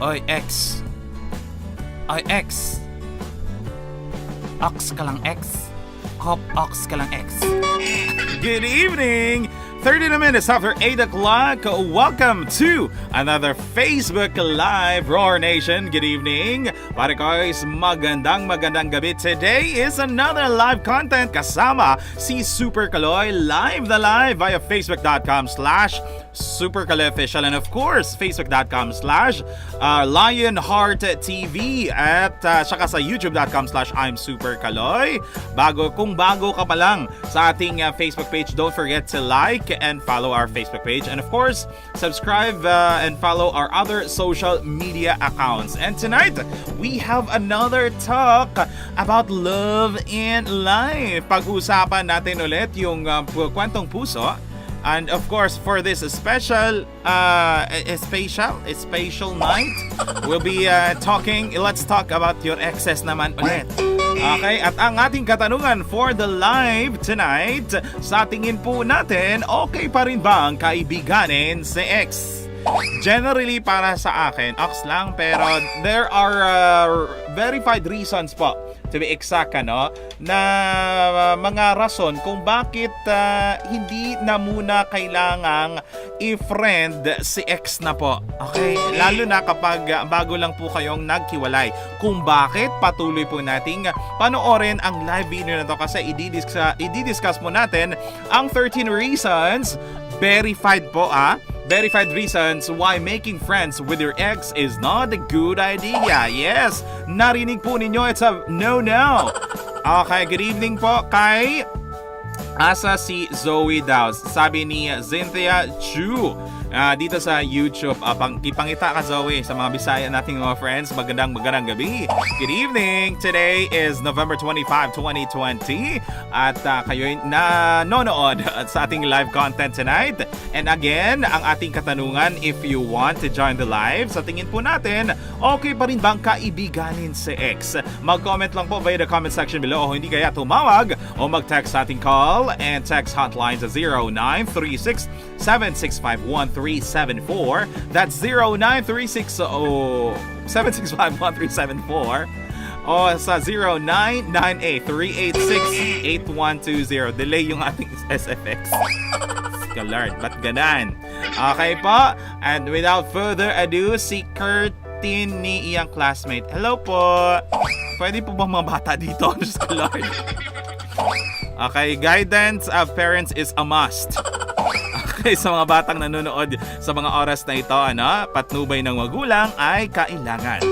Oy, ex. Oy, ex. Ox ka lang, ex. Hop, ox ka lang, ex. Good evening! 30 minutes after 8 o'clock, welcome to another Facebook Live, Roar Nation. Good evening. Para guys, magandang gabi. Today is another live content kasama si Super Kaloy live via facebook.com/SuperKaloyOfficial and of course, facebook.com/LionHeartTV at saka sa youtube.com/I'mSuperKaloy. Kung bago ka pa lang sa ating Facebook page, don't forget to like and follow our Facebook page and of course subscribe and follow our other social media accounts. And tonight we have another talk about love and life. Pag-usapan natin ulit yung kwentong puso. And of course, for this special night, we'll be let's talk about your exes naman ulit. Okay, at ang ating katanungan for the live tonight, sa tingin po natin, okay pa rin ba ang kaibiganin si ex? Generally, para sa akin, ox lang, pero there are verified reasons po, to be exact, na mga rason kung bakit hindi na muna kailangang i-friend si ex na po. Okay? Lalo na kapag bago lang po kayong naghiwalay. Kung bakit, patuloy po nating panoorin ang live video na to kasi i-discuss po natin ang 13 reasons, verified po verified reasons why making friends with your ex is not a good idea. Yes, narinig po ninyo, it's a no-no. Okay, good evening po kay asa si Zoe daw. Sabi ni Cynthia Chu dito sa YouTube. Ipangita ka, Zoe, sa mga Bisaya nating mga friends. Magandang gabi. Good evening. Today is November 25, 2020 at kayo'y nanonood sa ating live content tonight. And again, ang ating katanungan, if you want to join the live, sa tingin po natin, okay pa rin bang kaibiganin si ex? Mag-comment lang po via the comment section below o hindi kaya tumawag o mag-text sa ating call and text hotlines sa 0936-765-1374. That's 0936-765-1374 o sa 0998-386-8120. Delay yung ating SFX. Lord, ba't ganan? Okay po. And without further ado, si Curtin ni iyang classmate. Hello po. Pwede po bang mga bata dito? Lord. Okay, guidance of parents is a must. Okay, sa mga batang nanonood sa mga oras na ito, patnubay ng magulang ay kailangan.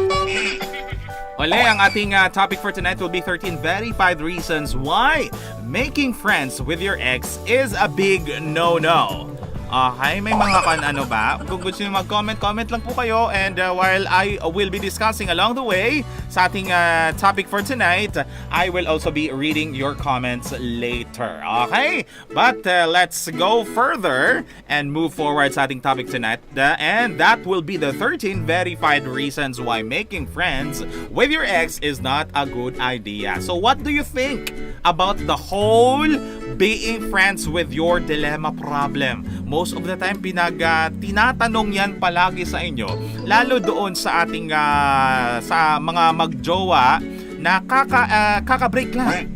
Uli, ang ating topic for tonight will be 13 verified reasons why making friends with your ex is a big no-no. Okay, may mga ba? Kung gusto nyo mag-comment lang po kayo and while I will be discussing along the way sa ating topic for tonight, I will also be reading your comments later. Okay? But let's go further and move forward sa ating topic tonight. And that will be the 13 verified reasons why making friends with your ex is not a good idea. So what do you think about the whole being friends with your dilemma problem? Most of the time, tinatanong yan palagi sa inyo, lalo doon sa ating sa mga magjowa na kaka-break lang.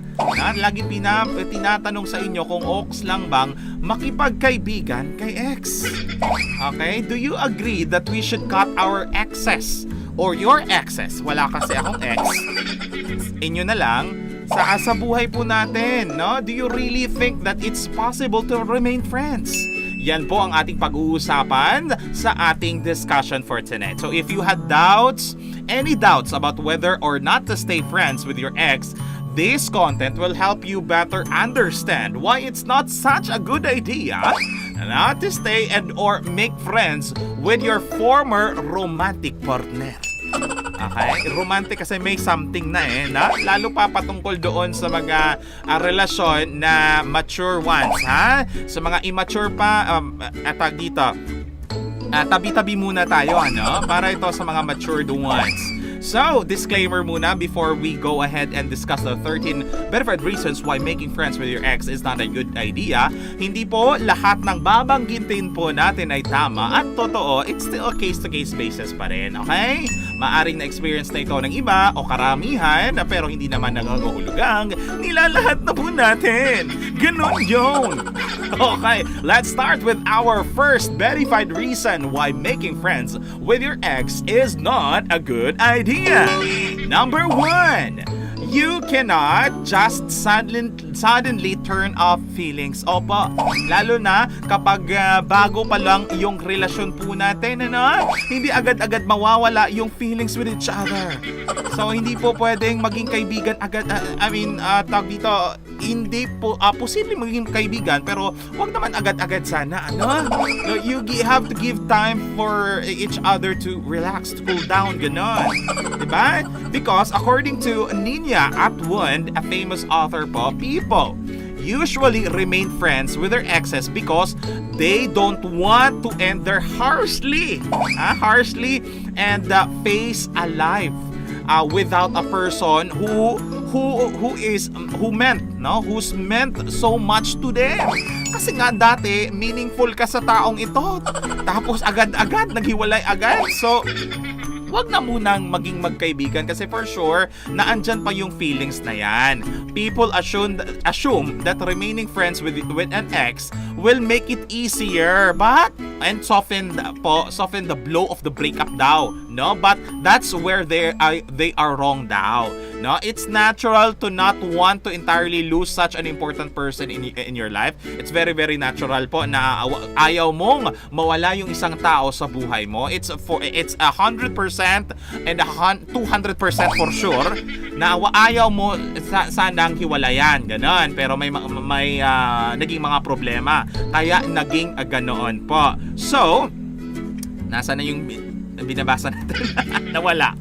Lagi tinatanong sa inyo kung oks lang bang makipagkaibigan kay ex. Okay? Do you agree that we should cut our exes or your exes? Wala kasi akong ex. Inyo na lang. Sa buhay po natin, no? Do you really think that it's possible to remain friends? Yan po ang ating pag-uusapan sa ating discussion for tonight. So if you had any doubts about whether or not to stay friends with your ex, this content will help you better understand why it's not such a good idea not to stay and or make friends with your former romantic partner. Okay? Romantic kasi may something na lalo pa patungkol doon sa mga relasyon na mature ones, sa mga immature pa, dito, tabi-tabi muna tayo, para ito sa mga matured ones. So, disclaimer muna before we go ahead and discuss the 13 verified reasons why making friends with your ex is not a good idea. Hindi po lahat ng babanggitin po natin ay tama at totoo. It's still a case-to-case basis pa rin, okay? Maaring na-experience na ito ng iba o karamihan pero hindi naman nangangahulugang nilalahat na po natin. Ganun yun. Okay, let's start with our first verified reason why making friends with your ex is not a good idea. Number 1, you cannot just suddenly turn off feelings. Opo, lalo na kapag bago pa lang yung relasyon po natin, ano? Hindi agad-agad mawawala yung feelings with each other. So, hindi po pwedeng maging kaibigan agad. Tawag dito, hindi po posibleng maging kaibigan pero wag naman agad-agad sana, ano? So, you have to give time for each other to relax, to cool down, ganon. Diba? Because according to Nina Atwood, a famous author po, people usually remain friends with their exes because they don't want to end their harshly and face a life without a person who's meant so much to them. Kasi nga dati meaningful ka sa taong ito, tapos agad-agad naghiwalay agad. So wag na munang maging magkaibigan kasi for sure na andyan pa yung feelings na yan. People assume that remaining friends with an ex will make it easier and soften the blow of the breakup daw, no? But that's where they are wrong daw. No, it's natural to not want to entirely lose such an important person in your life. It's very very natural po na ayaw mong mawala yung isang tao sa buhay mo. It's 100% and 200% for sure na ayaw mo sanang hiwalayan, ganon. Pero may naging mga problema kaya naging ganoon po. So, nasa na yung binabasa natin? Nawala.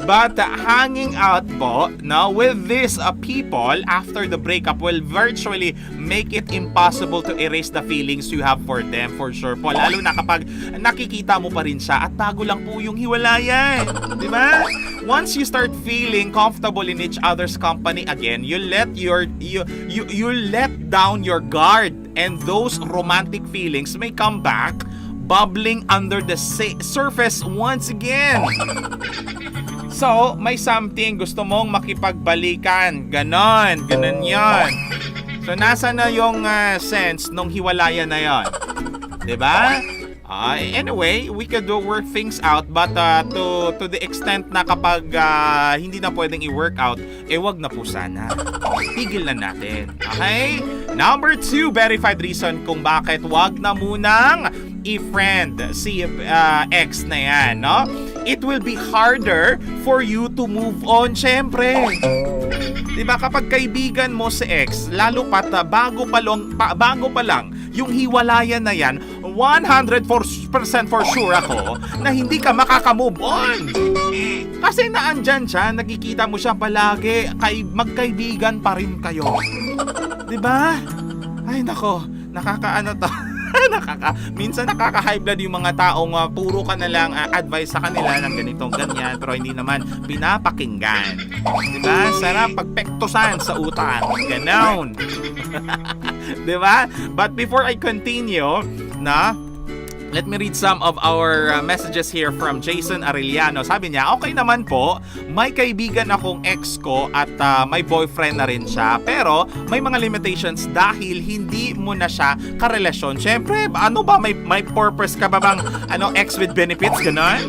But hanging out po with these people after the breakup will virtually make it impossible to erase the feelings you have for them, for sure po. Lalo na kapag nakikita mo pa rin siya at bago lang po yung hiwalayan. Di ba? Once you start feeling comfortable in each other's company again, you let down your guard and those romantic feelings may come back bubbling under the surface once again. So, may something gusto mong makipagbalikan. Ganon yon. So, nasa na yung sense nung hiwalayan na yon? Diba? Anyway, we could work things out but to the extent na kapag hindi na pwedeng i-work out, wag na po sana. Tigil na natin. Okay? Number 2 verified reason kung bakit wag na munang i-friend si ex na yan, no? It will be harder for you to move on, syempre. Diba kapag kaibigan mo si ex, lalo pat bago pa lang yung hiwalayan na yan, 100% for sure ako na hindi ka makaka-move on. Kasi naandyan siya, nakikita mo siya palagi, magkaibigan pa rin kayo. Diba? Ay nako, nakakaano to. Minsan nakaka-high blood yung mga taong puro ka na lang advice sa kanila ng ganitong ganyan pero hindi naman pinapakinggan. Diba? Sarap pagpektusan sa utak. Ganon. Diba? But before I continue, let me read some of our messages here from Jason Arellano. Sabi niya, okay naman po, may kaibigan akong ex ko at may boyfriend na rin siya. Pero may mga limitations dahil hindi mo na siya karelasyon. Siyempre, ano ba, may purpose ka ba bang ex with benefits, gano'n?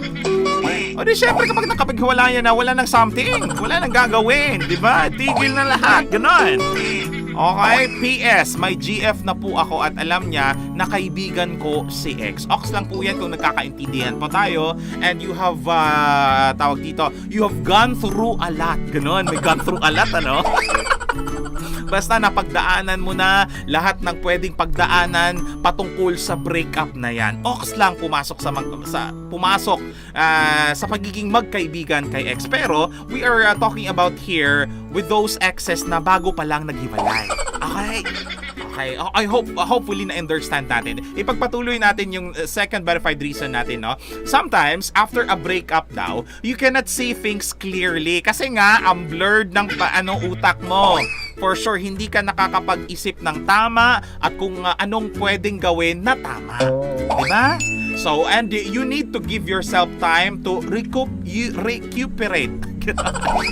O di syempre kapag nakapaghiwalayan na, wala nang something, wala nang gagawin, di ba? Tigil na lahat, gano'n. Okay, PS, may GF na po ako at alam niya na kaibigan ko si ex. Ox lang po yan kung nagkakaintindihan po tayo and you have, you have gone through a lot. Ganon, may gone through a lot, ano? Basta napagdaanan mo na lahat ng pwedeng pagdaanan patungkol sa breakup na yan. Ox lang pumasok sa pagiging magkaibigan kay ex. Pero we are talking about here with those exes na bago pa lang naghiwalay. Okay? Okay. Hopefully na-understand natin. Ipagpatuloy natin yung second verified reason natin, no? Sometimes, after a breakup daw, you cannot see things clearly. Kasi nga, ang blurred ng utak mo. For sure, hindi ka nakakapag-isip ng tama at kung anong pwedeng gawin na tama. Diba? So, and you need to give yourself time to recuperate.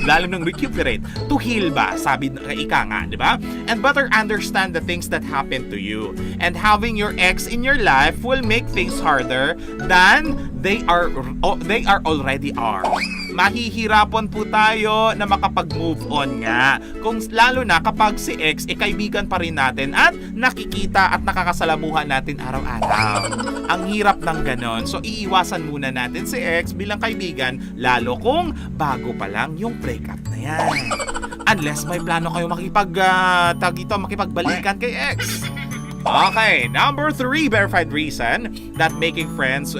Lalo nung recuperate. To heal ba? Sabi ika nga, di ba? And better understand the things that happen to you. And having your ex in your life will make things harder than they already are. Mahihirapan po tayo na makapag-move on nga. Kung lalo na kapag si ex, kaibigan pa rin natin at nakikita at nakakasalamuhan natin araw-araw. Ang hirap ng ganon. So, iiwasan muna natin si ex bilang kaibigan, lalo kung bago pa lang yung breakup na yan. Unless may plano kayo makipagbalikan kay ex. Okay, number 3 verified reason that making friends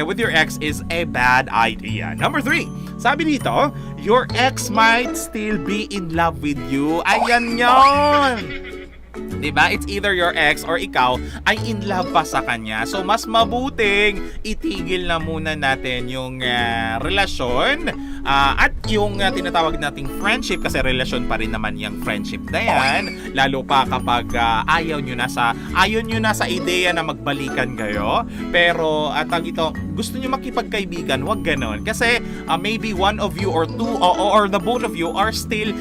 with your ex is a bad idea. Number 3, sabi dito, your ex might still be in love with you. Ayan yun! Diba? It's either your ex or ikaw ay in love pa sa kanya. So, mas mabuting itigil na muna natin yung relasyon at yung tinatawag nating friendship, kasi relasyon pa rin naman yung friendship na yan. Lalo pa kapag ayaw nyo na sa ideya na magbalikan kayo. Pero gusto nyo makipagkaibigan, wag ganon. Kasi maybe one of you or two or the both of you are still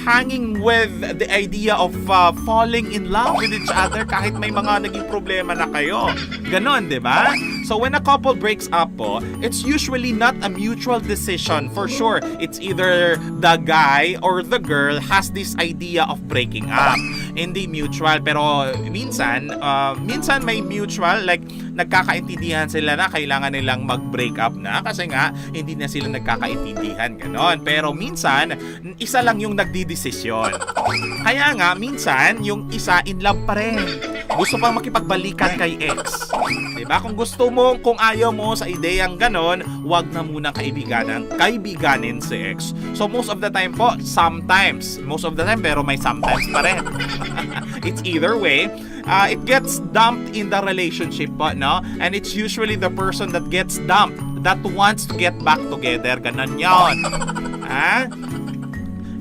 hanging with the idea of falling in love with each other kahit may mga naging problema na kayo. Ganon, di ba? So when a couple breaks up po, it's usually not a mutual decision. For sure, it's either the guy or the girl has this idea of breaking up. Hindi mutual, pero minsan may mutual, like nagkakaintindihan sila na kailangan nilang mag-break up na kasi nga hindi na sila nagkakaintindihan, ganon. Pero minsan, isa lang yung nagdidesisyon. Kaya nga, minsan, yung isa in love pa rin. Gusto pang makipagbalikan kay ex. Diba? Kung ayaw mo sa ideyang ganon, wag na munang kaibiganin si ex. So most of the time po, pero may sometimes pa rin. It's either way. It gets dumped in the relationship po, no? And it's usually the person that gets dumped that wants to get back together. Ganon yun.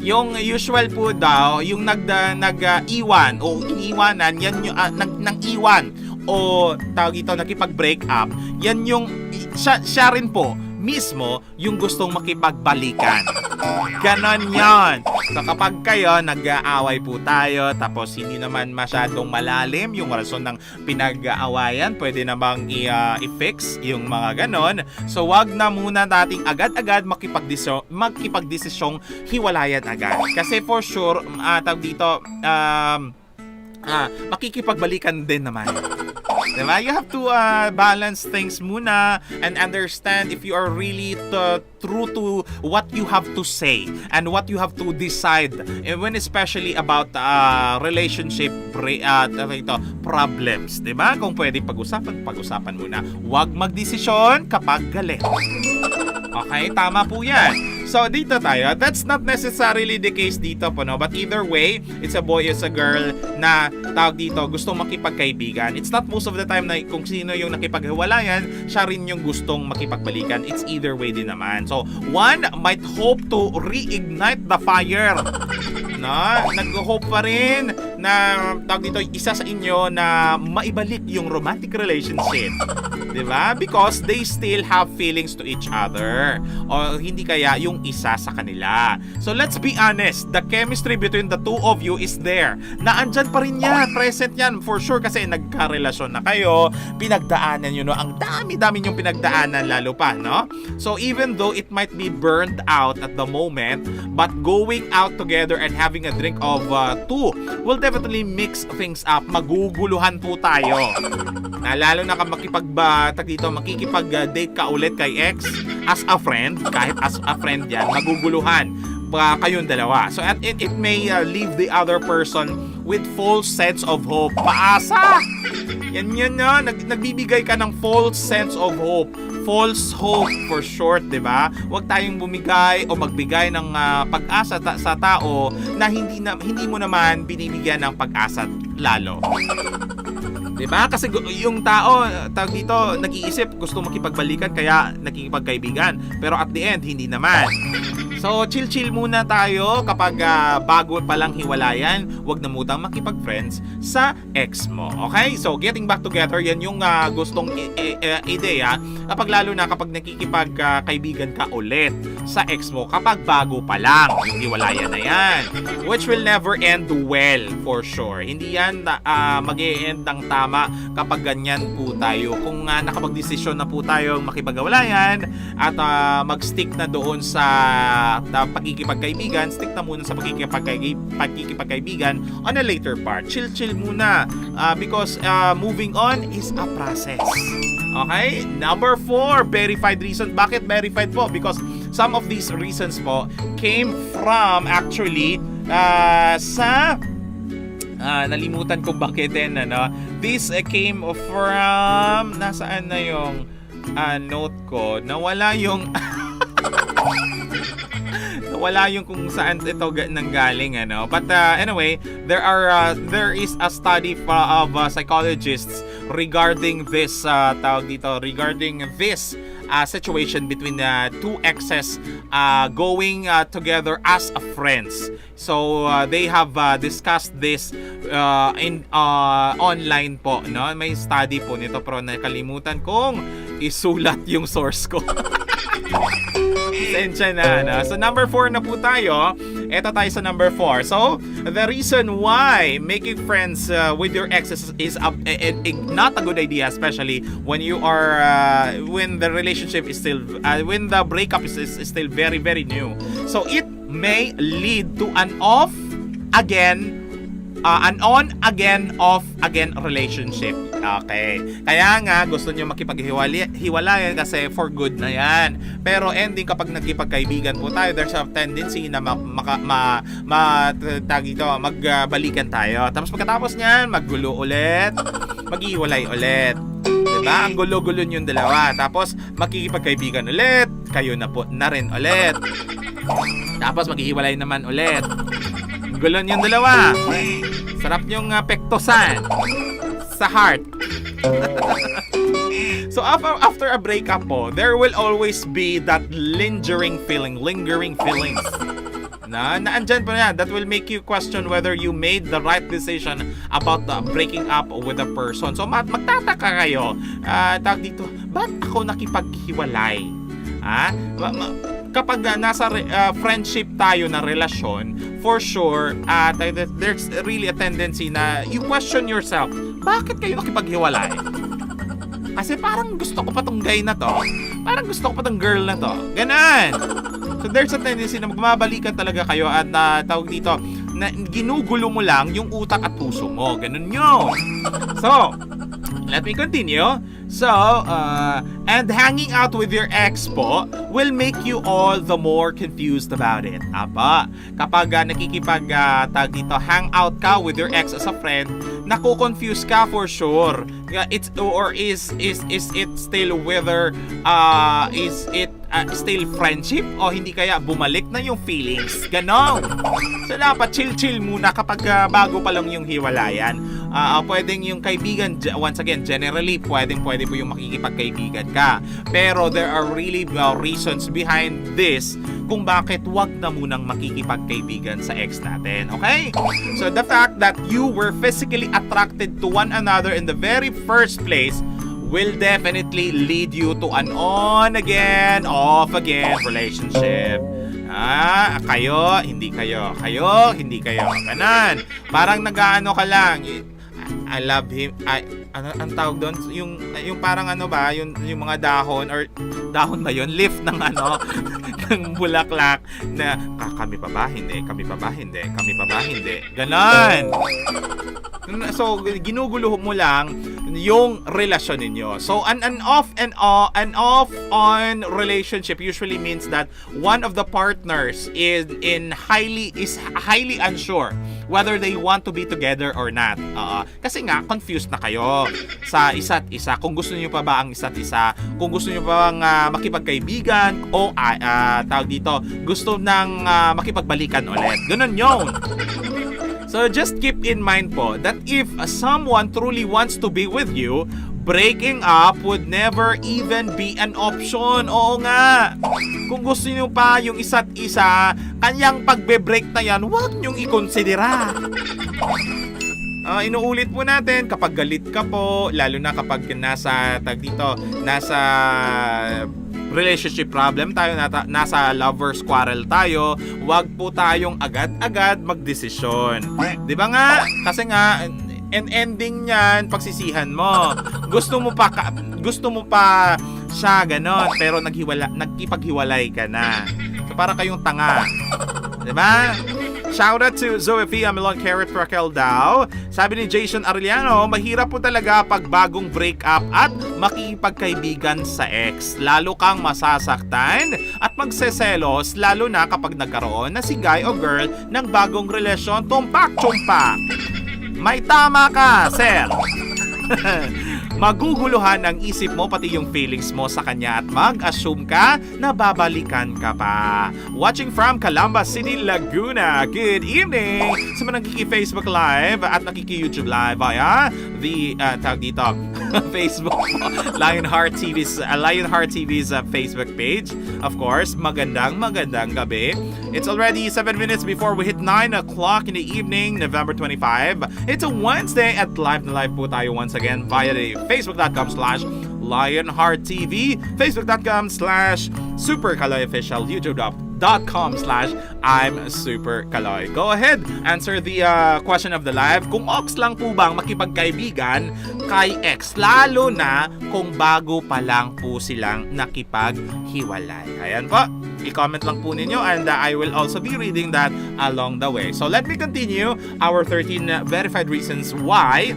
Yung usual po daw, yung nag-iwan o iniwanan, yan yung nang-iwan o tawag ito, nakipag-break up, yan yung siya rin po mismo yung gustong makipagbalikan. Ganon yon. So kapag kayo nag-aaway po tayo tapos hindi naman masyadong malalim yung rason ng pinag-aawayan, pwede namang i-fix yung mga ganon. So wag na muna nating agad-agad makipagdesisyong hiwalayan agad. Kasi for sure, tawag dito, makikipagbalikan din naman. Diba? You have to balance things muna and understand if you are really true to what you have to say and what you have to decide, and when especially about relationship problems. Diba? Kung pwede pag-usapan muna. Huwag magdesisyon kapag galit. Okay, tama po yan. So, dito tayo. That's not necessarily the case dito po, no? But either way, it's a boy, it's a girl na tawag dito, gustong makipagkaibigan. It's not most of the time na kung sino yung nakipaghiwalayan, siya rin yung gustong makipagbalikan. It's either way din naman. So, one might hope to reignite the fire. No? Nag-hope pa rin na tawag dito, isa sa inyo na maibalik yung romantic relationship. Diba? Because they still have feelings to each other. O hindi kaya yung isa sa kanila. So let's be honest, the chemistry between the two of you is there. Naandyan pa rin yan, present yan for sure kasi nagkarelasyon na kayo, pinagdaanan nyo, no? Ang dami-dami yung pinagdaanan lalo pa, no? So even though it might be burned out at the moment, but going out together and having a drink of two will definitely mix things up. Maguguluhan po tayo. Lalo na makikipag-date ka ulit kay ex as a friend, kahit as a friend yan, maguguluhan pa kayong dalawa. So it may leave the other person with false sense of hope. Paasa! Yan no, nagbibigay ka ng false sense of hope. False hope for short, di ba? Huwag tayong bumigay o magbigay ng pag-asa sa tao na hindi mo naman binibigyan ng pag-asa lalo. Diba? Kasi yung tao, tawag dito, nag-iisip, gusto makipagbalikan, kaya nakikipagkaibigan. Pero at the end, hindi naman. So, chill-chill muna tayo kapag bago palang hiwalayan, wag na mutang makipag-friends sa ex mo. Okay? So, getting back together, yan yung gustong ideya kapag lalo na kapag nakikipagkaibigan ka ulit sa ex mo kapag bago pa lang yung hiwalayan na yan. Which will never end well, for sure. Hindi yan mag-e-end ng tama kapag ganyan po tayo. Kung nakapag-desisyon na po tayo makipag-hiwalayan at mag-stick na doon sa pagkikipagkaibigan, stick na muna sa pagkikipagkaibigan on a later part. Chill muna because moving on is a process. Okay? Number 4, verified reason. Bakit verified po? Because some of these reasons po came from actually sa nalimutan kong banggitin, ano? This came from nasaan na yung note ko? Nawala yung wala yung kung saan ito nanggaling, ano. But anyway, there is a study of psychologists regarding this regarding this situation between two exes going together as friends. So they have discussed this in online po, no? May study po nito pero nakalimutan kong isulat yung source ko. Sensya na, no? So number 4 na po tayo. Ito tayo sa number 4. So the reason why making friends with your exes is not a good idea, especially when you are when the relationship is still when the breakup is still very very new. So it may lead to an on again off again relationship. Okay. Kaya nga gusto niyo makipaghiwalayan kasi for good na yan. Pero ending kapag nagkipagkaibigan po tayo, there's a tendency na magbalikan tayo. Tapos pagkatapos niyan, maggulo ulit, maghiwalay ulit. Diba? Ang gulo-gulo yung dalawa. Tapos makikipagkaibigan ulit, kayo na rin ulit. Tapos maghihiwalay naman ulit. Gulo yung dalawa. Sarap yung pektosan sa heart. So after a breakup po, there will always be that lingering feelings na andyan po yan, that will make you question whether you made the right decision about breaking up with a person. So magtataka kayo, tawag dito, ba't ako nakipaghiwalay? Kapag nasa friendship tayo na relasyon, for sure, there's really a tendency na you question yourself, bakit kayo nakipaghiwalay? Kasi parang gusto ko pa tong guy na to. Parang gusto ko pa tong girl na to. Ganon. So there's a tendency na magmabalikan talaga kayo at tawag dito, na ginugulo mo lang yung utak at puso mo. Ganon yun. So, let me continue. So, and hanging out with your ex po will make you all the more confused about it. Kapag tag dito, hang out ka with your ex as a friend, naku-confuse ka for sure. Is it still whether is it still friendship o hindi kaya bumalik na yung feelings? Ganon. So dapat chill muna kapag bago pa lang yung hiwalayan. Pwedeng yung kaibigan, once again, generally pwede po yung makikipagkaibigan ka. Pero there are really reasons behind this kung bakit wag na munang makikipagkaibigan sa ex natin. Okay? So the fact that you were physically attracted to one another in the very first place will definitely lead you to an on again, off again relationship. Kayo, hindi kayo. Kayo, hindi kayo. Kanan. Parang nag-aano ka lang. I love him. Ang tawag doon, yung parang ano ba, yung mga dahon or dahon ba yun? Leaf ng ng bulaklak na kami pa ba? Hindi. Kami pa ba? Hindi. Kami pa ba? Hindi. Ganon. So, ginugulo mo lang yung relasyon ninyo. So, an off on relationship usually means that one of the partners is highly unsure whether they want to be together or not. Kasi nga, confused na kayo sa isa't isa. Kung gusto niyo pa ba ang isa't isa, kung gusto niyo pa bang makipagkaibigan o tawag dito, gusto nang makipagbalikan ulit. Ganun yun. So just keep in mind po that if someone truly wants to be with you, breaking up would never even be an option. Oo nga. Kung gusto nyo pa yung isa't isa, kanyang pagbe-break na yan, huwag nyong ikonsidera. Inuulit po natin, kapag galit ka po, lalo na kapag nasa relationship problem tayo, nasa lovers quarrel tayo, wag po tayong agad-agad magdesisyon. 'Di ba nga? Kasi nga ending niyan pagsisihan mo. Gusto mo pa siya ganon, pero nagkipaghiwalay ka na. So para kayong tanga. 'Di ba? Shoutout to Zoe Fia Melon Carrot Raquel daw. Sabi ni Jason Arellano, mahirap po talaga pag bagong breakup at makikipagkaibigan sa ex. Lalo kang masasaktan at magseselos, lalo na kapag nagkaroon na si guy o girl ng bagong relasyon. Tumpak-tumpak. May tama ka, sir. Maguguluhan ang isip mo pati yung feelings mo sa kanya at mag-assume ka na babalikan ka pa. Watching from Calamba City, Laguna. Good evening sa mga nagkiki-Facebook Live at nakiki-YouTube Live via the Facebook Lionheart TV's Facebook page. Of course, magandang gabi. It's already 7 minutes before we hit 9 o'clock in the evening, November 25. It's a Wednesday at live na live po tayo once again via the facebook.com/LionheartTV, facebook.com/SuperKaloyOfficial, youtube.com/I'm Super Kaloy. Go ahead, answer the question of the live. Kung ox lang po bang makipagkaibigan kay ex, lalo na kung bago pa lang po silang nakipaghiwalay? Ayan po, i-comment lang po ninyo and I will also be reading that along the way. So let me continue our 13 verified reasons why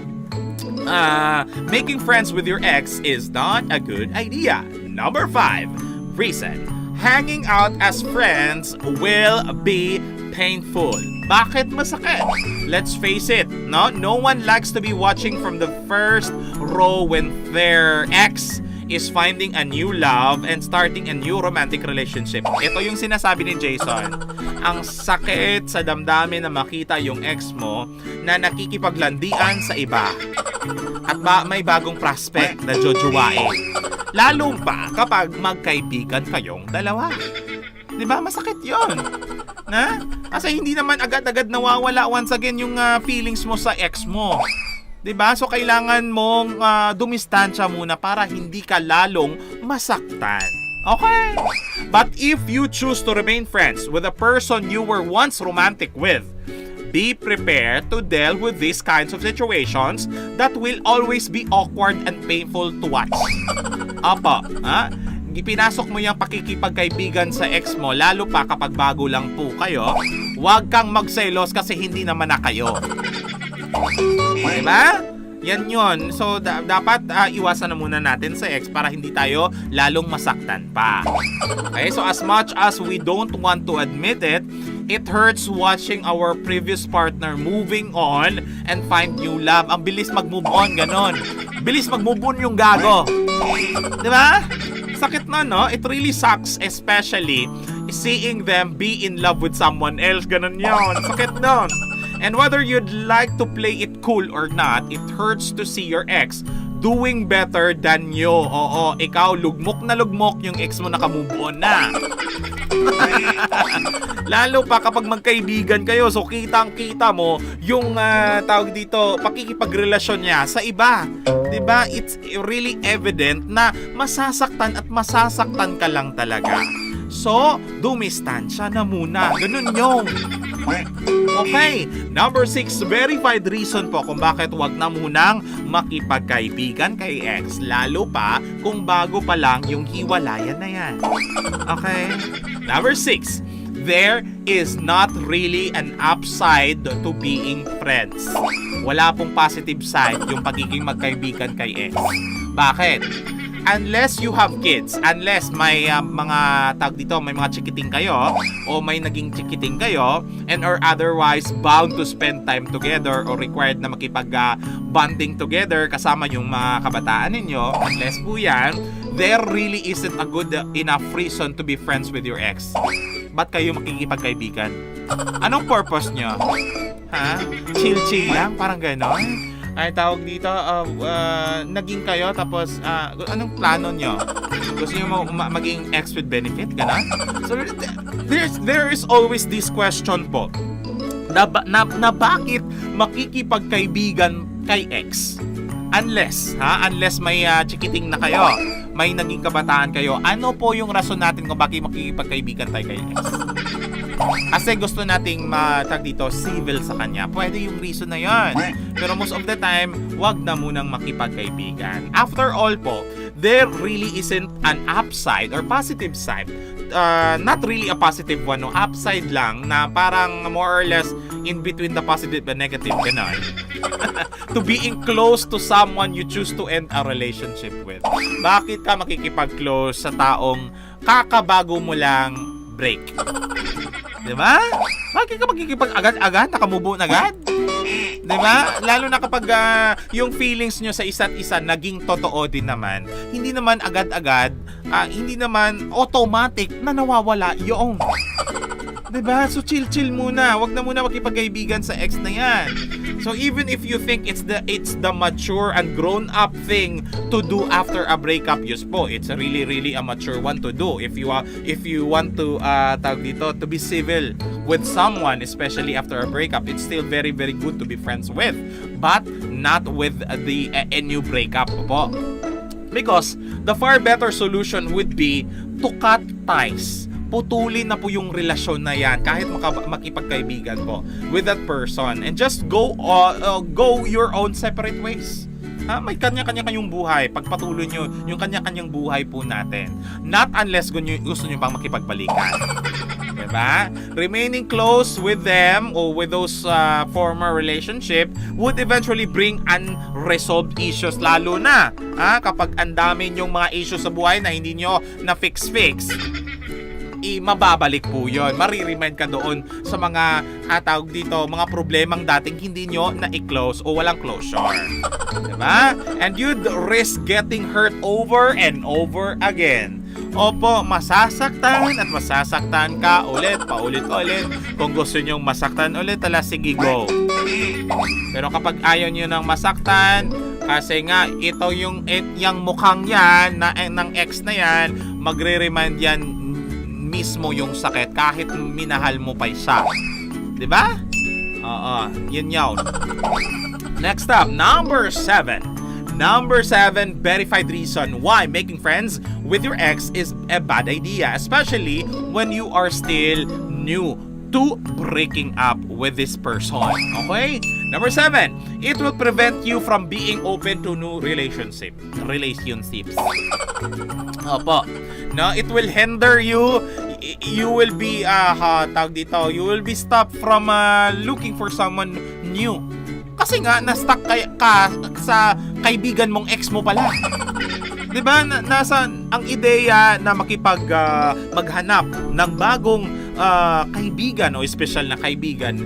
making friends with your ex is not a good idea. Number 5 reason: hanging out as friends will be painful. Bakit masakit? Let's face it, no one likes to be watching from the first row when their ex is finding a new love and starting a new romantic relationship. Ito yung sinasabi ni Jason. Ang sakit sa damdamin na makita yung ex mo na nakikipaglandian sa iba at may bagong prospect na jojowain. Lalo pa kapag magkaibigan kayong dalawa. Diba? Masakit yon. Na? Kasi hindi naman agad-agad nawawala once again yung feelings mo sa ex mo. 'Di ba? So kailangan mong dumistansya muna para hindi ka lalong masaktan. Okay? But if you choose to remain friends with a person you were once romantic with, be prepared to deal with these kinds of situations that will always be awkward and painful to watch. Apa, Pinasok mo yung pakikipagkaibigan sa ex mo, lalo pa kapag bago lang po kayo, huwag kang magselos kasi hindi naman na kayo. Diba? Yan yun. So, dapat iwasan na muna natin sa ex para hindi tayo lalong masaktan pa. Okay? So, as much as we don't want to admit it, it hurts watching our previous partner moving on and find new love. Ang bilis mag-move on, ganon. Bilis mag-move on yung gago. Diba? Sakit na, no? It really sucks, especially seeing them be in love with someone else. Ganon yun. Sakit nun. And whether you'd like to play it cool or not, it hurts to see your ex doing better than you. Oo, ikaw lugmok na lugmok, yung ex mo naka-move on na. Lalo pa kapag magkaibigan kayo, so kitang-kita mo yung tawag dito, pakikipagrelasyon niya sa iba. 'Di ba? It's really evident na masasaktan at masasaktan ka lang talaga. So, dumistansya na muna. Ganun yung. Okay, number 6, verified reason po kung bakit wag na munang makipagkaibigan kay ex, lalo pa kung bago pa lang yung hiwalayan na yan. Okay? Number 6, there is not really an upside to being friends. Wala pong positive side yung pagiging magkaibigan kay ex. Bakit? Unless you have kids, unless may mga may mga chikiting kayo o may naging chikiting kayo and or otherwise bound to spend time together or required na makipag-bonding together kasama yung mga kabataan ninyo, unless po yan, there really isn't a good enough reason to be friends with your ex. Ba't kayo makikipagkaibigan? Anong purpose nyo? Ha? Chill-chill lang, parang ganon. Ay, tawag dito, naging kayo, tapos, anong plano nyo? Gusto nyo maging ex with benefit? Ganon? So, there is always this question po, na bakit makikipagkaibigan kay ex? Unless may chikiting na kayo, may naging kabataan kayo, ano po yung rason natin kung bakit makikipagkaibigan tayo kay ex? Kasi gusto nating civil sa kanya. Pwede yung reason na yon. Pero most of the time, wag na munang makipagkaibigan. After all po, there really isn't an upside or positive side. Not really a positive one, no? Upside lang na parang more or less in between the positive and negative, ganon. To being close to someone you choose to end a relationship with. Bakit ka makikipag-close sa taong kakabago mo lang break? Diba? Bakit ka magkikipag agad-agad? Nakamove on agad? Diba? Lalo na kapag yung feelings nyo sa isa't isa naging totoo din naman. Hindi naman agad-agad, hindi naman automatic na nawawala yung. Diba? So chill-chill muna. Huwag na muna makipagkaibigan sa ex na yan. So even if you think it's the mature and grown-up thing to do after a breakup, yes po, it's really a mature one to do. If you want to to be civil with someone, especially after a breakup, it's still very good to be friends with, but not with a new breakup po. Because the far better solution would be to cut ties. Putulin na po yung relasyon na yan kahit makipagkaibigan po with that person and just go your own separate ways. May kanya-kanya kayong buhay. Pagpatuloy nyo yung kanya-kanyang buhay po natin. Not unless gusto nyo pang makipagbalikan. Diba? Remaining close with them or with those former relationship would eventually bring unresolved issues, lalo na kapag ang dami yung mga issues sa buhay na hindi nyo na fix. Mababalik po yun. Mariremind ka doon sa mga mga problemang dating hindi nyo na-close o walang closure. Diba? And you'd risk getting hurt over and over again. Opo, masasaktan at masasaktan ka ulit, paulit-ulit. Kung gusto nyong masaktan ulit, sige, go. Pero kapag ayaw nyo nang masaktan, kasi nga, ito yung mukhang yan, ng ex na yan, magre-remind yan mismo yung sakit kahit minahal mo pa siya. Diba? Yun yun. Next up, number 7. Number 7, verified reason why making friends with your ex is a bad idea, especially when you are still new to breaking up with this person. Okay? Number 7, it will prevent you from being open to new relationships. Opo. No, it will hinder you. You will be you will be stopped from looking for someone new. Kasi nga na-stuck ka sa kaibigan mong ex mo pala. 'Di ba? Nasa ang ideya na maghanap ng bagong kaibigan o special na kaibigan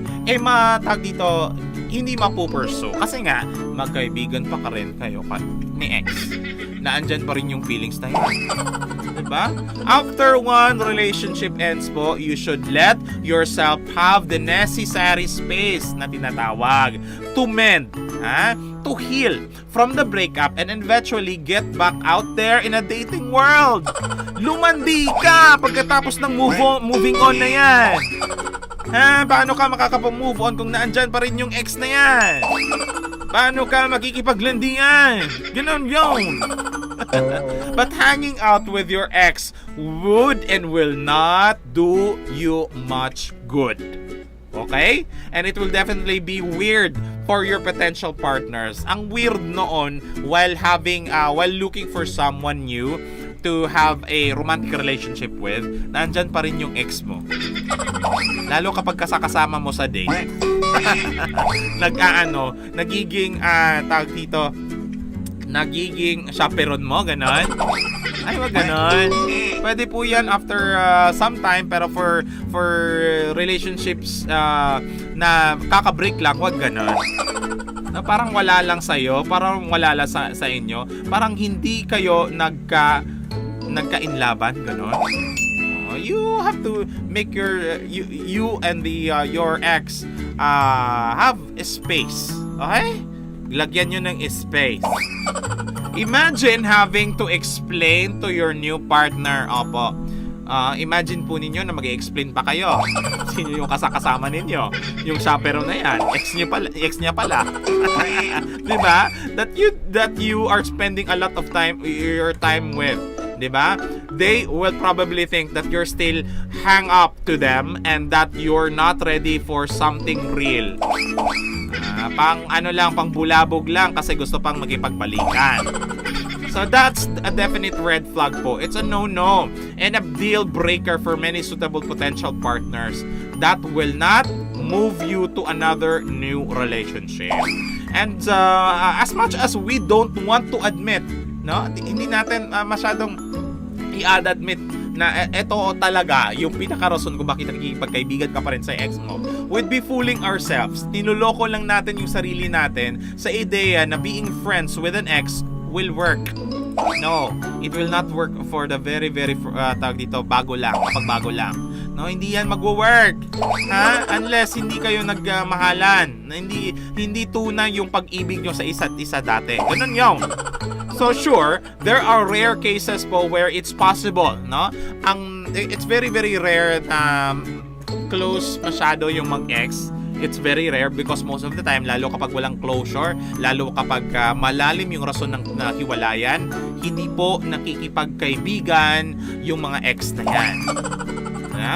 hindi mapupurso kasi nga magkaibigan pa rin kayo ni ex. Naandyan pa rin yung feelings na yun. Diba? After one relationship ends po, you should let yourself have the necessary space na tinatawag to mend, to heal from the breakup and eventually get back out there in a dating world. Lumandi ka pagkatapos ng moving on na yan. Paano ka makakapag-move on kung naandyan pa rin yung ex na yan? Paano ka makikipaglandian? Ganon yun. But hanging out with your ex would and will not do you much good. Okay? And it will definitely be weird for your potential partners. Ang weird noon while looking for someone new to have a romantic relationship with, nandyan pa rin yung ex mo. Lalo kapag kasama mo sa date. Nagiging chaperon mo, ganon. Ay, wag ganon. Pwede po yan after some time, pero for relationships na kakabreak lang, wag ganon. Na parang wala lang sa'yo, parang wala lang sa inyo, parang hindi kayo nagka-inlaban, ganon. You have to make you and your ex have a space. Okay? Lagyan nyo ng space. Imagine having to explain to your new partner. Opo. Imagine po ninyo na mag-explain pa kayo. Sino yung kasama ninyo? Yung chaperone na yan. Ex niya pala. Diba? That you are spending a lot of your time with. Diba? They will probably think that you're still hang up to them and that you're not ready for something real. Pang bulabog lang kasi gusto pang makipagbalikan. So that's a definite red flag po. It's a no-no and a deal breaker for many suitable potential partners that will not move you to another new relationship. And as much as we don't want to admit, no, hindi natin masyadong i-admit na ito talaga yung pinaka-rason kung bakit nagkikipagkaibigan ka pa rin sa ex mo. We'd be fooling ourselves. Niloloko lang natin yung sarili natin sa ideya na being friends with an ex will work. No, it will not work for the very bago lang, kapag bago lang. No, hindi yan magwo-work. Unless hindi kayo nagmahalan. Hindi tunay yung pag-ibig nyo sa isa't isa dati. Ganun yun. So sure, there are rare cases po where it's possible, no? It's very rare na close masyado yung mag-ex. It's very rare because most of the time, lalo kapag walang closure, lalo kapag malalim yung rason ng hiwalayan, hindi po nakikipagkaibigan yung mga ex na yan.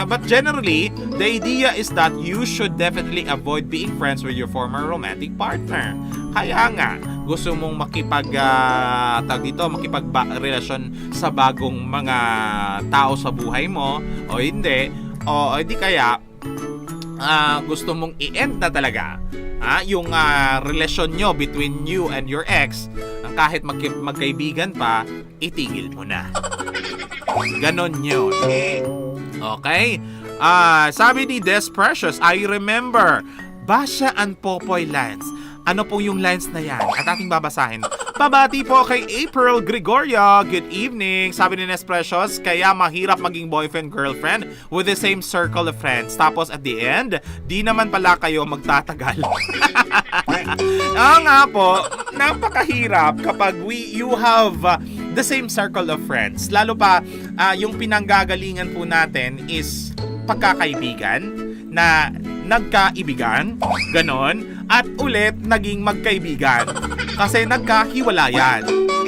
But generally, the idea is that you should definitely avoid being friends with your former romantic partner. Kaya nga, gusto mong makipagrelasyon sa bagong mga tao sa buhay mo, o hindi kaya, gusto mong i-end na talaga yung relasyon nyo between you and your ex, kahit magkaibigan pa, itigil mo na. Ganon yun. Okay? Sabi ni Des Precious, I remember Basha and Popoy lines. Ano po yung lines na yan? At ating babasahin. Pabati po kay April Gregorio. Good evening. Sabi ni Des Precious, kaya mahirap maging boyfriend-girlfriend with the same circle of friends. Tapos at the end, di naman pala kayo magtatagal. Nga po, napakahirap kapag you have the same circle of friends. Lalo pa, yung pinanggagalingan po natin is pagkakaibigan na nagkaibigan, ganon, at ulit naging magkaibigan kasi nagkahiwalayan.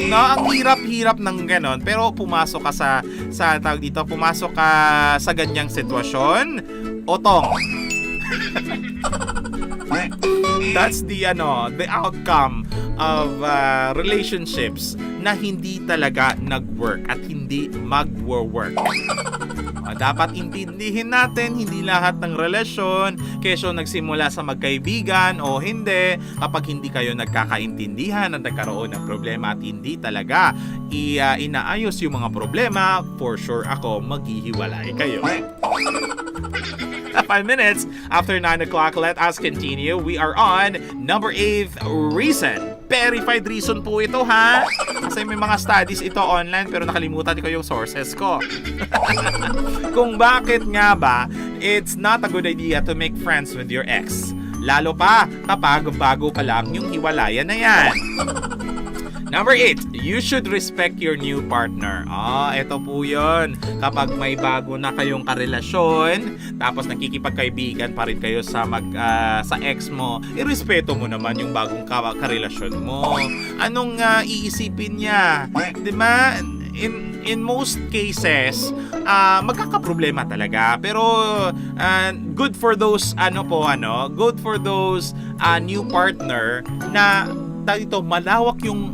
No, ang hirap-hirap ng ganon, pero pumasok ka pumasok ka sa ganyang sitwasyon, otong. That's the outcome of relationships na hindi talaga nag-work at hindi mag-work. Dapat intindihin natin, hindi lahat ng relasyon kesyo nagsimula sa magkaibigan o hindi. Kapag hindi kayo nagkakaintindihan at nagkaroon ng problema at hindi talaga inaayos yung mga problema, for sure ako maghihiwalay kayo. 5 minutes after 9 o'clock, let us continue. We are on number 8 reason. Verified reason po ito, ha? Kasi may mga studies ito online pero nakalimutan ko yung sources ko. Kung bakit nga ba it's not a good idea to make friends with your ex. Lalo pa kapag bago pa lang yung hiwalayan na yan. Number 8, you should respect your new partner. Ito po yun. Kapag may bago na kayong karelasyon, tapos nakikipagkaibigan pa rin kayo sa ex mo, irespeto mo naman yung bagong karelasyon mo. Anong iisipin niya? Diba? In most cases, magkakaproblema talaga. Pero good for those new partner na dito malawak yung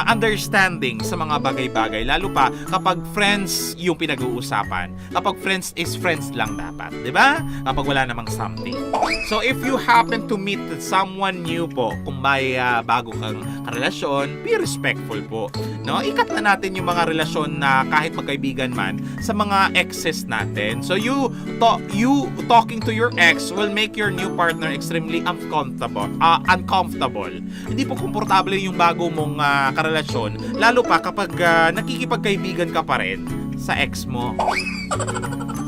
understanding sa mga bagay-bagay, lalo pa kapag friends yung pinag-uusapan. Kapag friends is friends lang dapat, 'di ba? Kapag wala namang something. So if you happen to meet someone new po, kung may bago kang relasyon, be respectful po. No? Ikat na natin yung mga relasyon na kahit magkaibigan man sa mga exes natin. So you talking to your ex will make your new partner extremely uncomfortable. Hindi po komportable yung bago mong karelasyon, lalo pa kapag nakikipagkaibigan ka pa rin sa ex mo.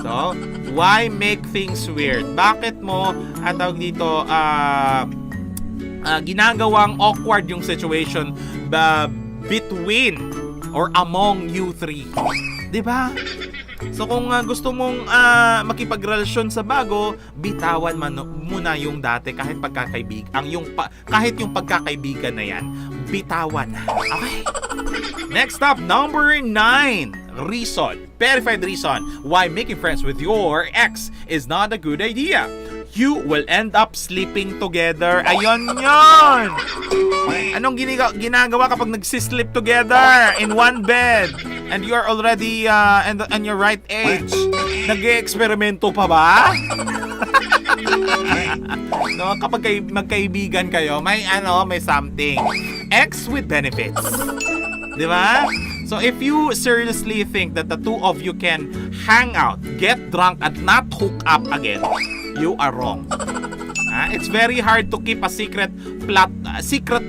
So, why make things weird? Bakit mo, tawag dito, ginagawang awkward yung situation between or among you three? Diba? So kung gusto mong makipagrelasyon sa bago, bitawan muna yung dati kahit kahit yung pagkakaibigan na yan, bitawan. Okay? Next up, number 9. Verified reason why making friends with your ex is not a good idea. You will end up sleeping together. Ayun yun! Anong ginagawa kapag nagsisleep together in one bed? And you are already in your right age? Nag-e-eksperimento pa ba? No, kapag magkaibigan kayo, may something. Ex with benefits. Di ba? So if you seriously think that the two of you can hang out, get drunk, and not hook up again, you are wrong. It's very hard to keep a secret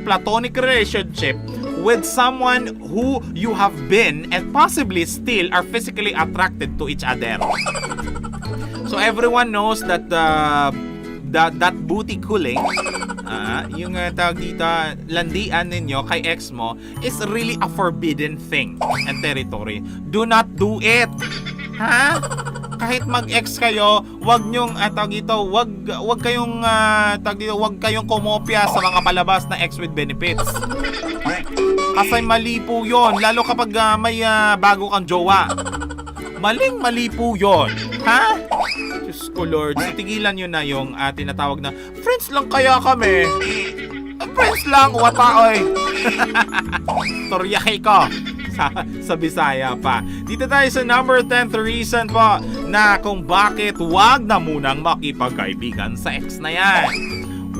platonic relationship with someone who you have been and possibly still are physically attracted to each other. So everyone knows that that booty cooling, yung tawag dito, landian ninyo kay ex mo is really a forbidden thing and territory. Do not do it. Kahit mag-ex kayo, wag nyong wag kayong kumopya sa mga palabas na ex with benefits. Kasi mali po 'yon, lalo kapag may bago kang jowa. Mali po 'yon. Diyos ko Lord, tigilan nyo na yung tinatawag na friends lang kaya kami. Friends lang, wata oy. Toryahe ko. Sa Bisaya pa. Dito tayo sa number 10, the reason po na kung bakit wag na munang makipagkaibigan sa ex na yan.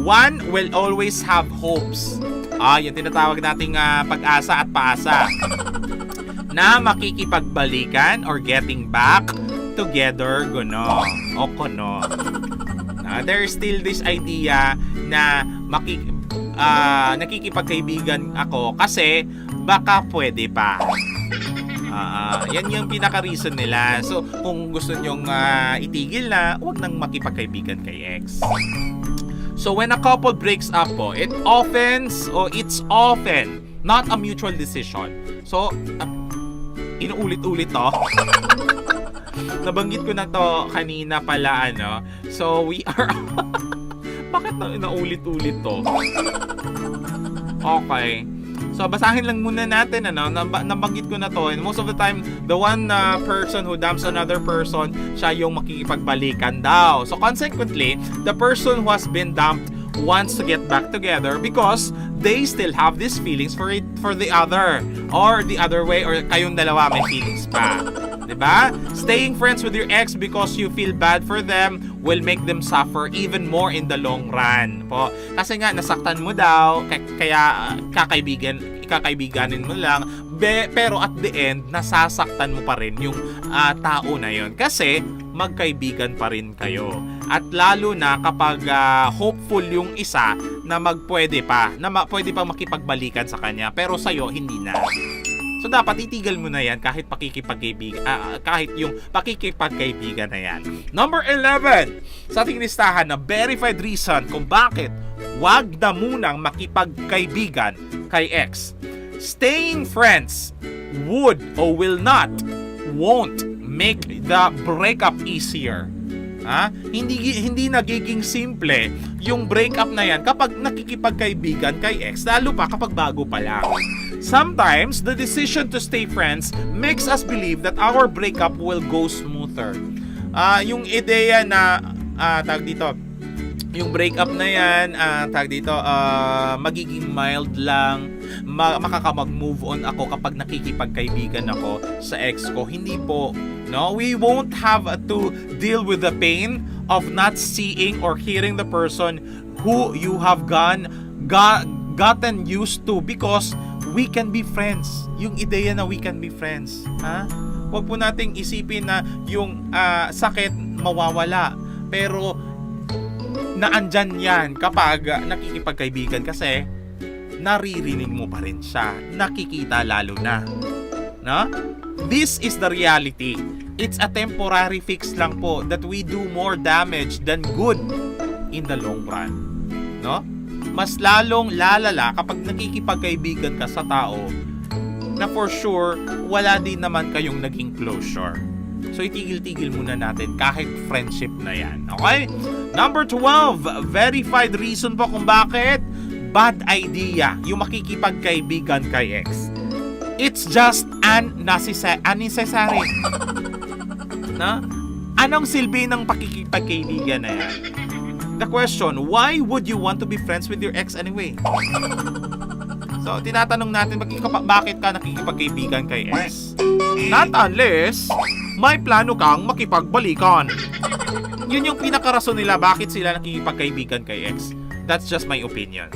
One will always have hopes. Yung tinatawag nating pag-asa at paasa na makikipagbalikan or getting back together gono o kono. There's still this idea na nakikipagkaibigan ako kasi baka pwede pa. Yan yung pinaka-reason nila. So, kung gusto nyong itigil na, huwag nang makipagkaibigan kay ex. So, when a couple breaks up po, it's often not a mutual decision. So, inuulit-ulit to. Nabanggit ko na to kanina pala, So, we are... Bakit naulit-ulit to? Okay. So, basahin lang muna natin, nabanggit ko na to. And most of the time, the one person who dumps another person, siya yung makikipagbalikan daw. So, consequently, the person who has been dumped wants to get back together because they still have these feelings for the other. Or the other way, or kayong dalawa may feelings pa. Diba? Staying friends with your ex because you feel bad for them will make them suffer even more in the long run. Po. Kasi nga, nasaktan mo daw, kaya kakaibiganin mo lang, pero at the end, nasasaktan mo pa rin yung tao na yon. Kasi, magkaibigan pa rin kayo. At lalo na kapag hopeful yung isa na pwede pa makipagbalikan sa kanya, pero sa'yo, hindi na. So, dapat itigil mo na yan kahit yung pakikipagkaibigan na yan. Number 11, sa ating listahan na verified reason kung bakit wag na munang makipagkaibigan kay ex. Staying friends won't make the breakup easier. Hindi nagiging simple yung breakup na yan kapag nakikipagkaibigan kay ex, lalo pa kapag bago pa lang. Sometimes, the decision to stay friends makes us believe that our breakup will go smoother. Yung ideya na, yung breakup na yan, magiging mild lang, move on ako kapag nakikipagkaibigan ako sa ex ko. Hindi po. No, we won't have to deal with the pain of not seeing or hearing the person who you have gotten used to because we can be friends. Yung ideya na we can be friends. Huwag po nating isipin na yung sakit mawawala. Pero naandyan yan kapag nakikipagkaibigan kasi naririnig mo pa rin siya. Nakikita lalo na. No? This is the reality. It's a temporary fix lang po that we do more damage than good in the long run. No? Mas lalong lalala kapag nakikipagkaibigan ka sa tao na for sure, wala din naman kayong naging closure. So, itigil-tigil muna natin kahit friendship na yan. Okay? Number 12, verified reason po kung bakit bad idea yung makikipagkaibigan kay ex. It's just unnecessary. Na? Anong silbi ng pakikipagkaibigan na yan? The question, why would you want to be friends with your ex anyway? So, tinatanong natin, bakit ka nakikipagkaibigan kay ex? Not unless may plano kang makipagbalikan. Yun yung pinakarason nila bakit sila nakikipagkaibigan kay ex. That's just my opinion.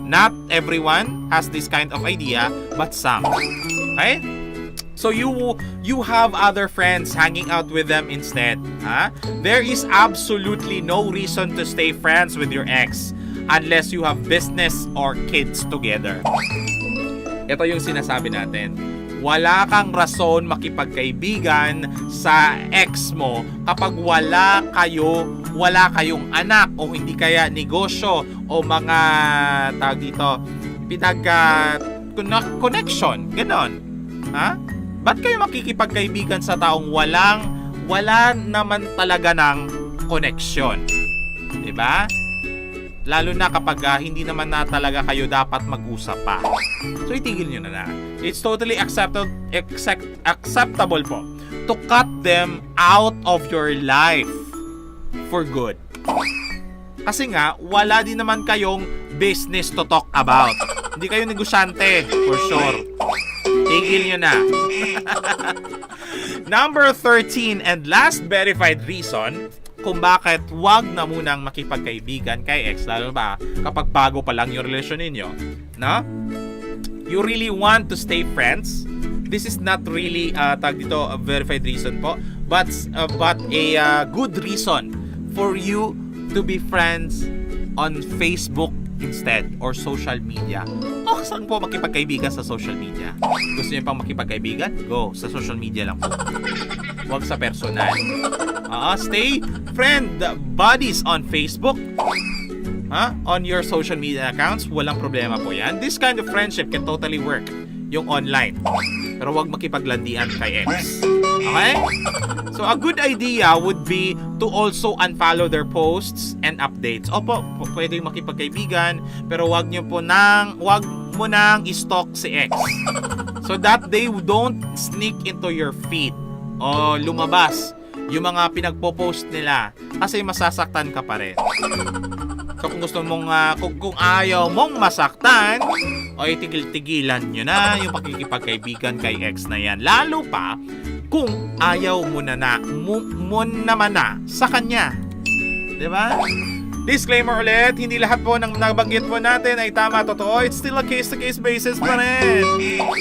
Not everyone has this kind of idea, but some. Okay? So you have other friends hanging out with them instead. Huh? There is absolutely no reason to stay friends with your ex unless you have business or kids together. Ito yung sinasabi natin. Wala kang rason makipagkaibigan sa ex mo kapag wala kayong anak o hindi kaya negosyo o mga tawag dito, connection, ganon. Ha? Ba't kayo makikipagkaibigan sa taong wala naman talaga ng connection? 'Di ba? Lalo na kapag hindi naman na talaga kayo dapat mag-usap pa. So, itigil nyo na. It's totally acceptable po to cut them out of your life for good. Kasi nga, wala din naman kayong business to talk about. Hindi kayo negosyante, for sure. Tigil nyo na. Number 13 and last verified reason kung bakit wag na munang makipagkaibigan kay ex, lalo ba kapag bago pa lang yung relasyon ninyo, no? You really want to stay friends. This is not really a verified reason po, but a good reason for you to be friends on Facebook instead or social media. O saan po makipagkaibigan sa social media? Gusto niyo pang makipagkaibigan? Go sa social media lang po. Huwag sa personal. Stay friend buddies on Facebook. On your social media accounts, walang problema po yan. This kind of friendship can totally work. Yung online. Pero huwag makipaglandian kay ex. Okay? So, a good idea would be to also unfollow their posts and updates. Opo, pwede yung makipagkaibigan, pero wag mo nang i-stalk si ex. So that they don't sneak into your feed o lumabas yung mga pinagpo-post nila kasi masasaktan ka pa rin. So kung gusto mong kung ayaw mong masaktan, o itigil-tigilan nyo na yung pakikipagkaibigan kay ex na yan. Lalo pa kung ayaw mo naman na sa kanya. Diba? Disclaimer ulit, hindi lahat po ng nabanggit po natin ay tama, totoo. It's still a case-to-case basis pa rin.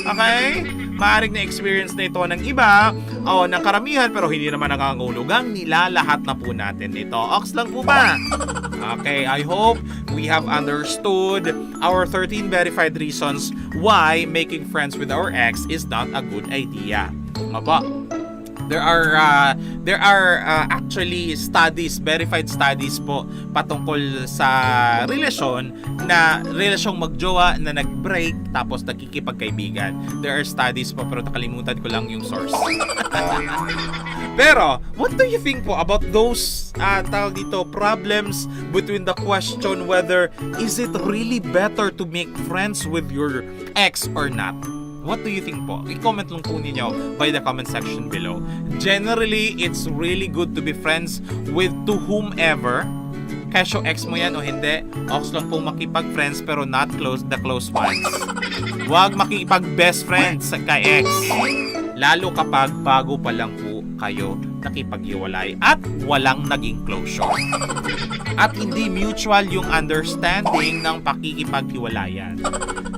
Okay? Maaring na-experience na ito ng iba o ng karamihan pero hindi naman nangangulugang nilalahat na po natin ito. Ox lang po ba? Okay, I hope we have understood our 13 verified reasons why making friends with our ex is not a good idea. Opo. There are actually studies, verified studies po patungkol sa relasyong magjowa na nag-break tapos nagkikipagkaibigan. There are studies po pero nakalimutan ko lang yung source. Pero, what do you think po about those problems between the question whether is it really better to make friends with your ex or not? What do you think po? I-comment lang po ninyo by the comment section below. Generally, it's really good to be friends with to whomever. Kesyo ex mo yan o hindi, ox lang po makipag-friends pero not the close ones. Huwag makipag-best friends kay ex. Lalo kapag bago pa lang po kayo nakipaghiwalay at walang naging closure. At hindi mutual yung understanding ng pakikipaghiwalayan.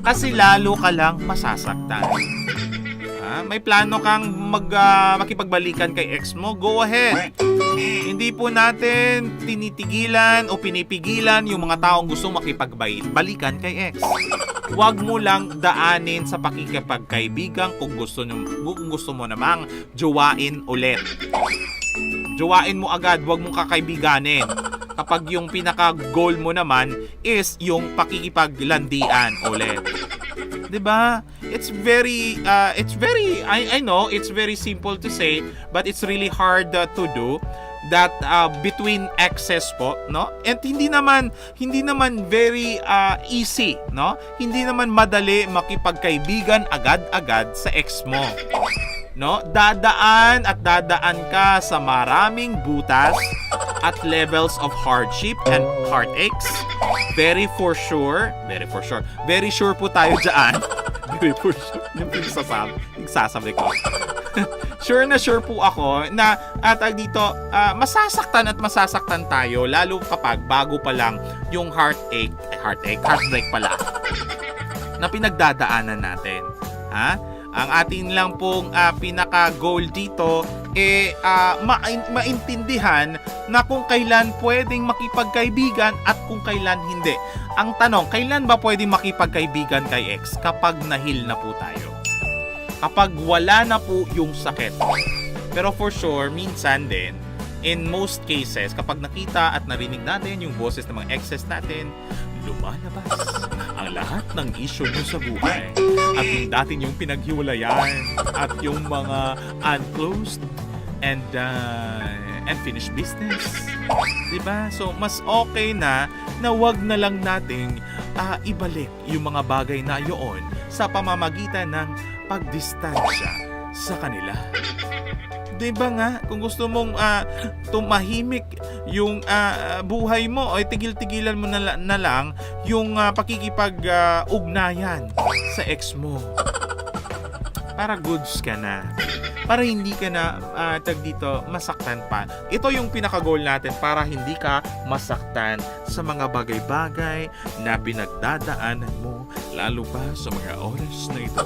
Kasi lalo ka lang masasaktan. May plano kang makipagbalikan kay ex mo, go ahead. Hindi po natin tinitigilan o pinipigilan yung mga taong gusto makipagbalikan kay ex. Huwag mo lang daanin sa pakikipagkaibigan kung gusto mo namang jowain ulit. Jowain mo agad, huwag mong kakaibiganin. Kapag yung pinaka-goal mo naman is yung pakikipaglandian ulit. 'Di ba? It's very I know it's very simple to say, but it's really hard to do that between exes po, no? And hindi naman very easy, no? Hindi naman madali makipagkaibigan agad-agad sa ex mo. No? Dadaan ka sa maraming butas at levels of hardship and heartaches. Very sure po tayo dyan. Very for sure. Yung sasabi ko. Sure po ako na masasaktan tayo, lalo kapag bago pa lang yung heartbreak pala na pinagdadaanan natin. Ha? Ang atin lang pong pinaka-goal dito maintindihan na kung kailan pwedeng makipagkaibigan at kung kailan hindi. Ang tanong, kailan ba pwedeng makipagkaibigan kay ex? Kapag nahil na po tayo. Kapag wala na po yung sakit. Pero for sure, minsan din, in most cases, kapag nakita at narinig natin yung boses ng mga exes natin, lumalabas ang lahat ng issue nyo sa buhay. At yung dati yung pinaghiwalayan at yung mga unclosed and finished business. Diba? So, mas okay na wag na lang nating ibalik yung mga bagay na yun sa pamamagitan ng pagdistansya sa kanila. Diba nga, kung gusto mong tumahimik yung buhay mo, ay tigil-tigilan mo na lang yung pakikipag-ugnayan sa ex mo. Para goods ka na. Para hindi ka na masaktan pa. Ito yung pinaka-goal natin para hindi ka masaktan sa mga bagay-bagay na pinagdadaanan mo, lalo pa sa mga oras na ito.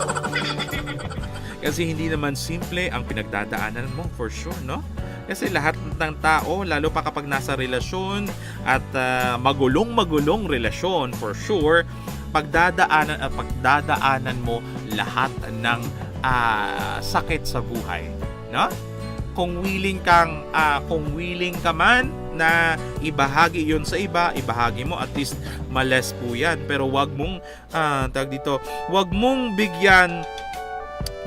Kasi hindi naman simple ang pinagdadaanan mo, for sure, no? Kasi lahat ng tao, lalo pa kapag nasa relasyon at magulong relasyon, for sure, pagdadaanan mo lahat ng sakit sa buhay, no? Kung willing ka man na ibahagi yon sa iba, ibahagi mo, at least males po yan. Pero wag mong wag mong bigyan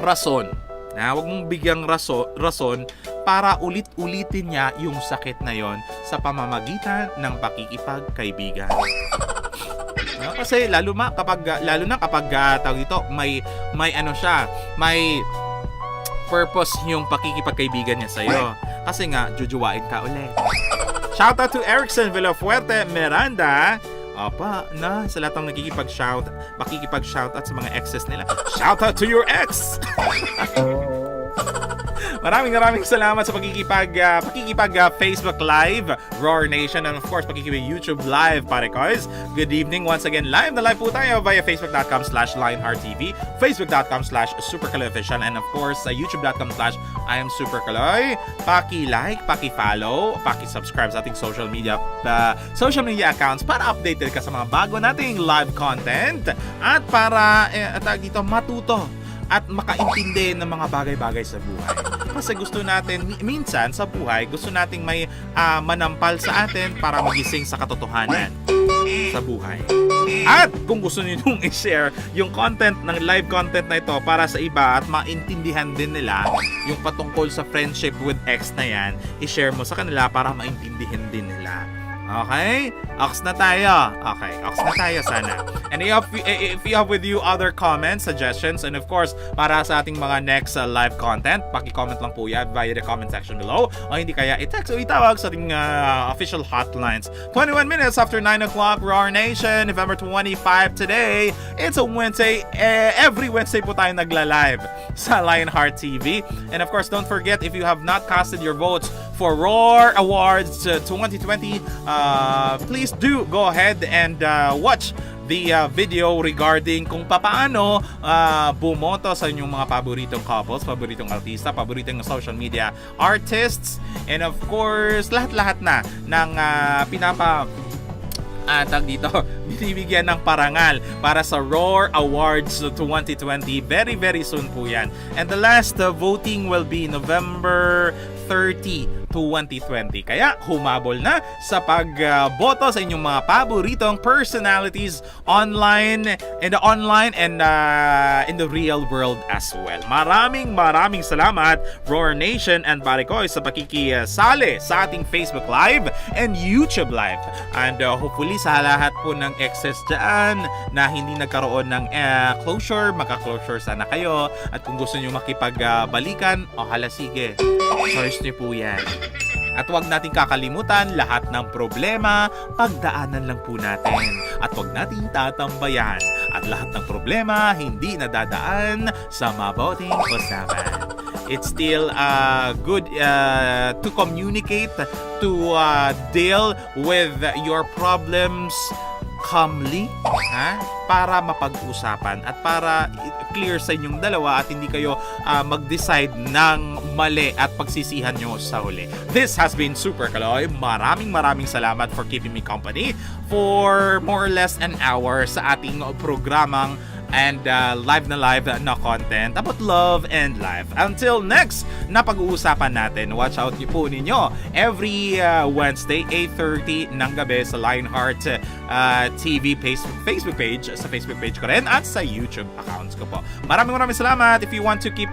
rason. Huwag mong bigyang rason para ulit-ulitin niya yung sakit na yon sa pamamagitan ng pakikipagkaibigan. Kasi lalo na kapag may purpose yung pakikipagkaibigan niya sa iyo. Kasi nga jujuwain ka ulit. Shoutout to Erickson Villafuerte Miranda. Sa lahat ng pakikipag-shout at sa mga exes nila. Shout out to your ex! Maraming salamat sa pakikipag Facebook Live, Roar Nation, and of course pakikipag YouTube Live, pare guys. Good evening once again. Live po tayo via facebook.com/LionHeartTV, facebook.com/SuperKaloyOfficial, and of course youtube.com/IamSuperKaloy. Paki-like, paki-follow, paki-subscribe sa ating social media accounts para updated ka sa mga bago nating live content at para matuto at makaintindi ng mga bagay-bagay sa buhay. Kasi gusto natin, minsan sa buhay, gusto nating may manampal sa atin para magising sa katotohanan sa buhay. At kung gusto niyo i-share yung content ng live content na ito para sa iba at maintindihan din nila yung patungkol sa friendship with ex na yan, i-share mo sa kanila para maintindihan din nila. Okay? Ox na tayo. Okay, ox na tayo sana. And if you have with you other comments, suggestions, and of course, para sa ating mga next live content, paki-comment lang po yan via the comment section below. O hindi kaya i-text o itawag sa ating official hotlines. 21 minutes after 9 o'clock, Roar Nation, November 25 today. It's a Wednesday. Every Wednesday po tayo nagla-live sa Lionheart TV. And of course, don't forget, if you have not casted your votes for Roar Awards 2020, please do go ahead and watch the video regarding kung paano bumoto sa inyong mga paboritong couples, paboritong artista, paboritong social media artists, and of course, lahat-lahat na ng binibigyan ng parangal para sa Roar Awards 2020. Very, very soon po yan. And the last voting will be November 30, 2020. Kaya humabol na sa pagboto sa inyong mga paboritong personalities online and in the real world as well. Maraming salamat, Roar Nation and Barikoy, sa pakikisali sa ating Facebook Live and YouTube Live. And hopefully sa lahat po ng exes dyan na hindi nagkaroon ng closure, magka-closure sana kayo. At kung gusto nyo makipagbalikan, hala sige, choice nyo po yan. At huwag nating kakalimutan, lahat ng problema, pagdaanan lang po natin. At huwag nating tatambayan. At lahat ng problema, hindi nadadaan sa mabuting usapan. It's still good to communicate, to deal with your problems calmly, para mapag-usapan at para clear sa inyong dalawa at hindi kayo mag-decide ng mali at pagsisihan nyo sa huli. This has been Super Kaloy. Maraming salamat for keeping me company for more or less an hour sa ating programang and live na content about love and life. Until next na pag-uusapan natin, watch out niyo po ninyo every Wednesday 8:30 ng gabi sa Lionheart TV Facebook page, sa Facebook page ko rin at sa YouTube accounts ko po. Maraming salamat. If you want to keep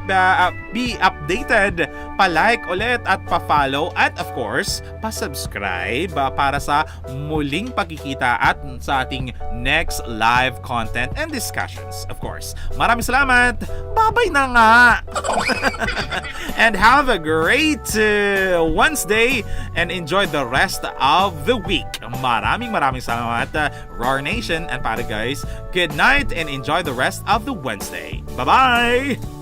be updated, pa-like ulit at pa-follow at of course pa-subscribe para sa muling pagkikita at sa ating next live content and discussion. Of course. Maraming salamat. Bye-bye na nga. And have a great Wednesday and enjoy the rest of the week. Maraming salamat, Roar Nation and para guys. Good night and enjoy the rest of the Wednesday. Bye-bye.